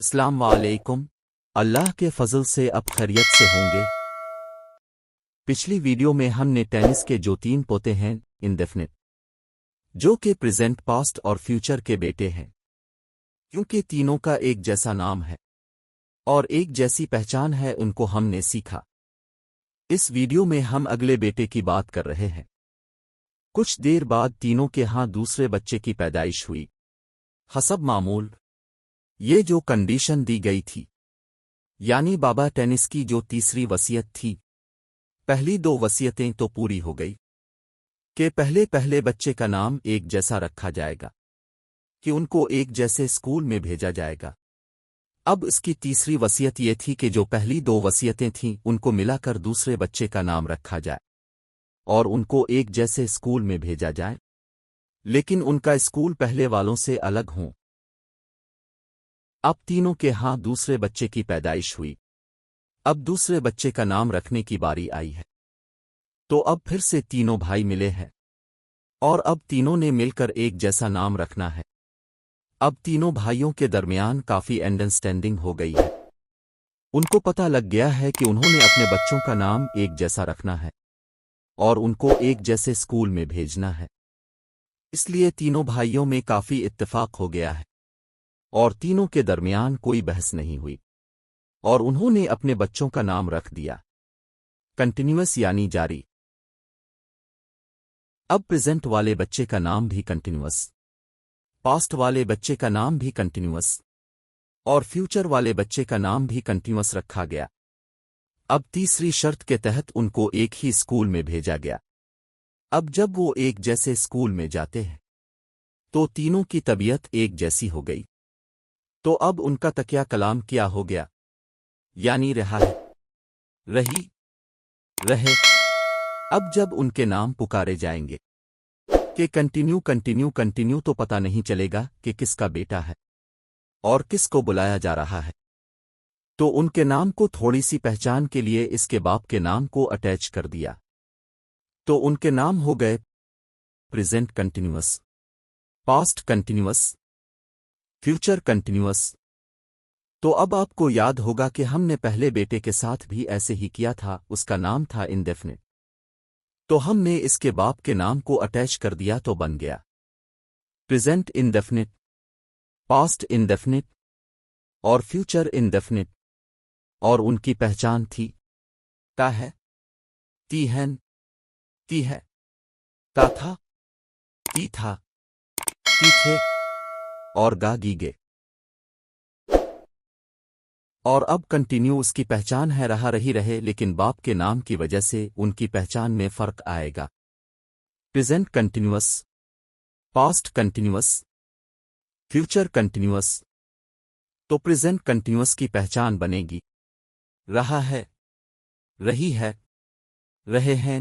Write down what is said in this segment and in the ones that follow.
السلام علیکم۔ اللہ کے فضل سے اب خیریت سے ہوں گے۔ پچھلی ویڈیو میں ہم نے ٹینس کے جو تین پوتے ہیں انڈیفینٹ، جو کہ پریزنٹ، پاسٹ اور فیوچر کے بیٹے ہیں، کیونکہ تینوں کا ایک جیسا نام ہے اور ایک جیسی پہچان ہے، ان کو ہم نے سیکھا۔ اس ویڈیو میں ہم اگلے بیٹے کی بات کر رہے ہیں۔ کچھ دیر بعد تینوں کے ہاں دوسرے بچے کی پیدائش ہوئی۔ حسب معمول یہ جو کنڈیشن دی گئی تھی، یعنی بابا ٹینس کی جو تیسری وصیت تھی، پہلی دو وصیتیں تو پوری ہو گئی کہ پہلے بچے کا نام ایک جیسا رکھا جائے گا، کہ ان کو ایک جیسے اسکول میں بھیجا جائے گا۔ اب اس کی تیسری وصیت یہ تھی کہ جو پہلی دو وصیتیں تھیں ان کو ملا کر دوسرے بچے کا نام رکھا جائے اور ان کو ایک جیسے اسکول میں بھیجا جائے، لیکن ان کا اسکول پہلے والوں سے الگ ہوں۔ اب تینوں کے ہاں دوسرے بچے کی پیدائش ہوئی۔ اب دوسرے بچے کا نام رکھنے کی باری آئی ہے، تو اب پھر سے تینوں بھائی ملے ہیں اور اب تینوں نے مل کر ایک جیسا نام رکھنا ہے۔ اب تینوں بھائیوں کے درمیان کافی انڈرسٹینڈنگ ہو گئی ہے۔ ان کو پتہ لگ گیا ہے کہ انہوں نے اپنے بچوں کا نام ایک جیسا رکھنا ہے اور ان کو ایک جیسے اسکول میں بھیجنا ہے۔ اس لیے تینوں بھائیوں میں کافی اتفاق ہو گیا ہے اور تینوں کے درمیان کوئی بحث نہیں ہوئی اور انہوں نے اپنے بچوں کا نام رکھ دیا کنٹینیوس، یعنی جاری۔ اب پریزنٹ والے بچے کا نام بھی کنٹینیوس، پاسٹ والے بچے کا نام بھی کنٹینیوس اور فیوچر والے بچے کا نام بھی کنٹینیوس رکھا گیا۔ اب تیسری شرط کے تحت ان کو ایک ہی اسکول میں بھیجا گیا۔ اب جب وہ ایک جیسے اسکول میں جاتے ہیں تو تینوں کی طبیعت ایک جیسی ہو گئی، تو اب ان کا تکیہ کلام کیا ہو گیا، یعنی رہا ہے، رہی، رہے۔ اب جب ان کے نام پکارے جائیں گے کہ کنٹینیو تو پتہ نہیں چلے گا کہ کس کا بیٹا ہے اور کس کو بلایا جا رہا ہے، تو ان کے نام کو تھوڑی سی پہچان کے لیے اس کے باپ کے نام کو اٹیچ کر دیا، تو ان کے نام ہو گئے present continuous, past continuous, future continuous. تو اب آپ کو یاد ہوگا کہ ہم نے پہلے بیٹے کے ساتھ بھی ایسے ہی کیا تھا، اس کا نام تھا انڈیفینٹ، تو ہم نے اس کے باپ کے نام کو اٹیچ کر دیا تو بن گیا پریزنٹ انڈیفینٹ، پاسٹ انڈیفینٹ اور فیوچر انڈیفینٹ، اور ان کی پہچان تھی تا ہے، تی ہین، تی ہے، تا تھا، تی تھا، تی تھے اور گا گیگے۔ اور اب کنٹینیو اس کی پہچان ہے، رہی رہے، لیکن باپ کے نام کی وجہ سے ان کی پہچان میں فرق آئے گا۔ Present continuous, past continuous, future continuous, تو پریزنٹ کنٹینیوس کی پہچان بنے گی رہا ہے، رہی ہے، رہے ہیں،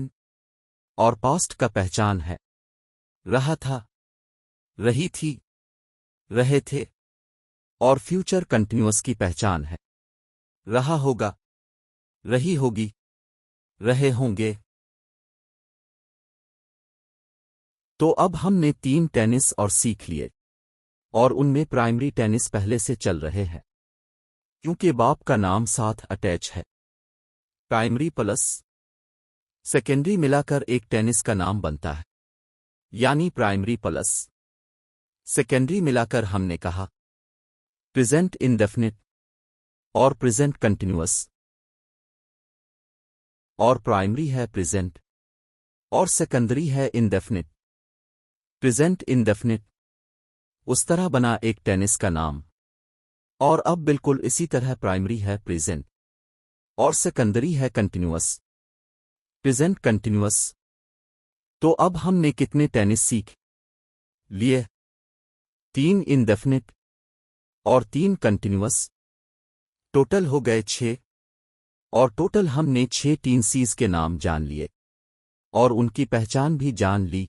اور پاسٹ کا پہچان ہے رہا تھا، رہی تھی، رہے تھے، اور فیوچر کنٹینیوس کی پہچان ہے رہا ہوگا، رہی ہوگی، رہے ہوں گے۔ تو اب ہم نے تین ٹینس اور سیکھ لیے، اور ان میں پرائمری ٹینس پہلے سے چل رہے ہیں کیونکہ باپ کا نام ساتھ اٹیچ ہے۔ پرائمری پلس سیکنڈری ملا کر ایک ٹینس کا نام بنتا ہے، یعنی پرائمری پلس سیکنڈری ملا کر ہم نے کہا پریزنٹ انڈیفینٹ اور پریزنٹ کنٹینیوس، اور پرائمری ہے پریزنٹ اور سیکنڈری ہے انڈیفینٹ، پریزنٹ انڈیفینٹ، اس طرح بنا ایک ٹینس کا نام۔ اور اب بالکل اسی طرح پرائمری ہے پریزنٹ اور سیکنڈری ہے کنٹینیوس، پریزنٹ کنٹینیوس۔ تو اب ہم نے کتنے ٹینس سیکھ لیے؟ تین انڈیفینٹ اور تین کنٹینیوس، ٹوٹل ہو گئے 6، اور ٹوٹل ہم نے 6 ٹینسیز کے نام جان لیے اور ان کی پہچان بھی جان لی۔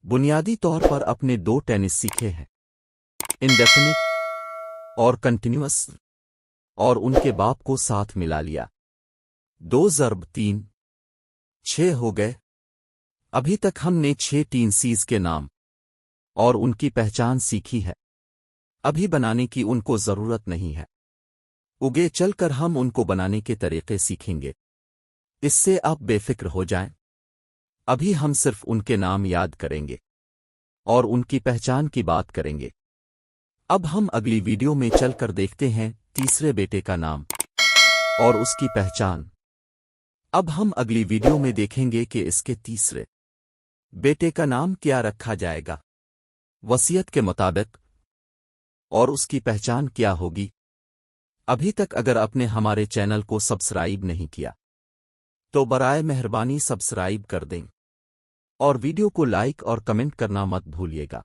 بنیادی طور پر اپنے 2 ٹینس سیکھے ہیں، انڈیفینٹ اور کنٹینیوس، اور ان کے باپ کو ساتھ ملا لیا، 2 ضرب 3، 6 ہو گئے۔ ابھی تک ہم نے 6 ٹینسیز کے نام اور ان کی پہچان سیکھی ہے، ابھی بنانے کی ان کو ضرورت نہیں ہے۔ اگے چل کر ہم ان کو بنانے کے طریقے سیکھیں گے، اس سے آپ بے فکر ہو جائیں۔ ابھی ہم صرف ان کے نام یاد کریں گے اور ان کی پہچان کی بات کریں گے۔ اب ہم اگلی ویڈیو میں چل کر دیکھتے ہیں تیسرے بیٹے کا نام اور اس کی پہچان۔ اب ہم اگلی ویڈیو میں دیکھیں گے کہ اس کے تیسرے بیٹے کا نام کیا رکھا جائے گا وصیت کے مطابق، اور اس کی پہچان کیا ہوگی۔ ابھی تک اگر آپ نے ہمارے چینل کو سبسکرائب نہیں کیا تو برائے مہربانی سبسکرائب کر دیں اور ویڈیو کو لائک اور کمنٹ کرنا مت بھولیے گا۔